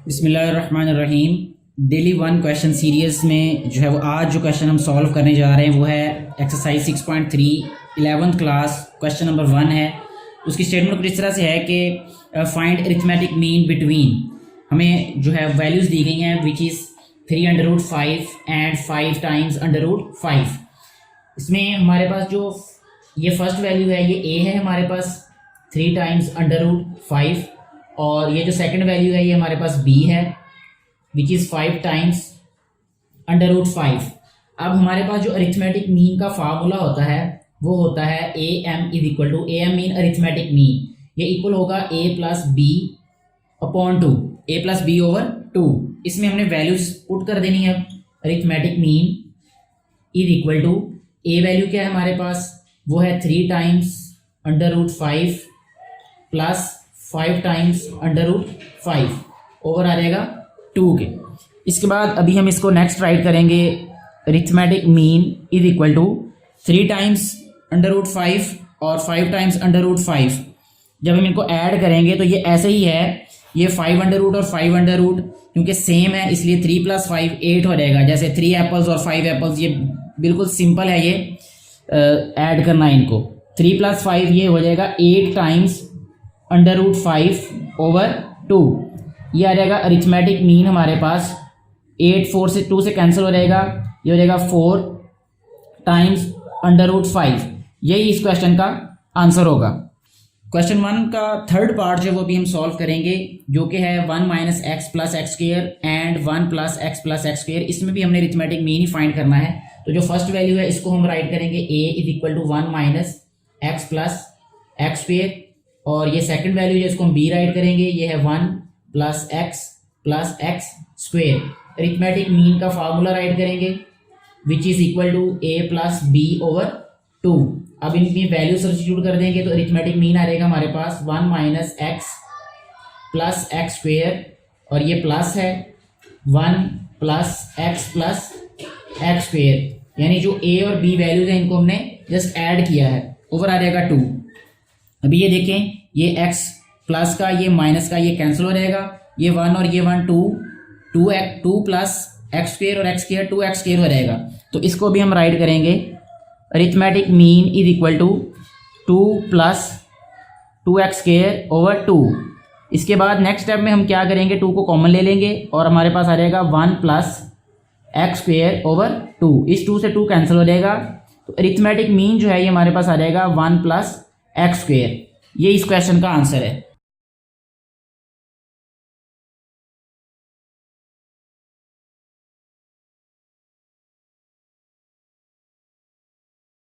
बिस्मिल्लाहिर्रहमानिर्रहीम। Daily one question series में जो है वो आज जो क्वेश्चन हम सॉल्व करने जा रहे हैं वो है exercise 6.3 11th class question number 1 है। उसकी स्टेटमेंट कुछ इस तरह से है कि फाइंड अरिथमेटिक मीन बिटवीन, हमें जो है वैल्यूज़ दी गई हैं विच इज़ 3√5 एंड 5 टाइम्स √5। इसमें हमारे पास जो ये फर्स्ट वैल्यू है ये ए है हमारे पास 3 टाइम्स √5, और ये जो सेकंड वैल्यू है ये हमारे पास बी है विच इज़ 5 टाइम्स √5। अब हमारे पास जो अरिथमेटिक मीन का फार्मूला होता है वो होता है A M is equal to, A M mean arithmetic mean, ये इक्वल होगा a plus B upon 2, a plus B over 2। इसमें हमने वैल्यूज पुट कर देनी है। Arithmetic mean is equal to, A value क्या है हमारे पास, वो है 3 टाइम्स √5 प्लस 5 टाइम्स √5 ओवर आ जाएगा 2 के। इसके बाद अभी हम इसको नेक्स्ट राइट करेंगे। Arithmetic mean is equal to 3 times √5 और 5 टाइम्स √5। जब हम इनको ऐड करेंगे तो ये ऐसे ही है, ये 5 और 5 क्योंकि सेम है इसलिए 3 + 5 8 हो जाएगा। जैसे 3 एप्पल्स और 5 एप्पल्स, ये बिल्कुल सिंपल है, ये ऐड करना है इनको। 3 + 5 ये हो जाएगा 8 टाइम्स √5 ओवर 2। ये आ जाएगा अरिथमेटिक मीन हमारे पास। 8 4 से 2 से कैंसिल हो जाएगा, ये हो जाएगा 4 टाइम्स √5। यही इस क्वेश्चन का आंसर होगा। क्वेश्चन 1 का थर्ड पार्ट जो वो भी हम सॉल्व करेंगे, जो कि है 1 - x + x² and 1 + x + x²। इसमें भी हमने अरिथमेटिक मीन ही फाइंड करना है। तो जो फर्स्ट वैल्यू है इसको हम राइट करेंगे a is equal to 1 - x + x², और ये सेकंड वैल्यू है इसको हम b राइट करेंगे, ये है 1 + x + x²। अरिथमेटिक मीन का फार्मूला राइट करेंगे which is equal to a + b over 2। अब इनकी वैल्यू सब्स्टिट्यूट कर देंगे तो अरिथमेटिक मीन आ जाएगा हमारे पास 1 - x + x², और ये प्लस है 1 + x + x², यानी जो a और b वैल्यूज हैं इनको हमने जस्ट ऐड किया है, ओवर आ जाएगा 2। अभी ये देखें, ये x प्लस का ये माइनस का ये कैंसिल हो जाएगा, ये 1 और ये 1 2 + x² और x² 2x² हो जाएगा। तो इसको भी हम राइट करेंगे arithmetic mean is equal to 2 + 2x² over 2। इसके बाद नेक्स्ट स्टेप में हम क्या करेंगे, 2 को कॉमन ले लेंगे और हमारे पास आ जाएगा 1 + x² ओवर 2। इस 2 से 2 कैंसिल हो जाएगा, तो अरिथमेटिक मीन जो है ये हमारे पास आ जाएगा 1 + x²। ये इस क्वेश्चन का आंसर है।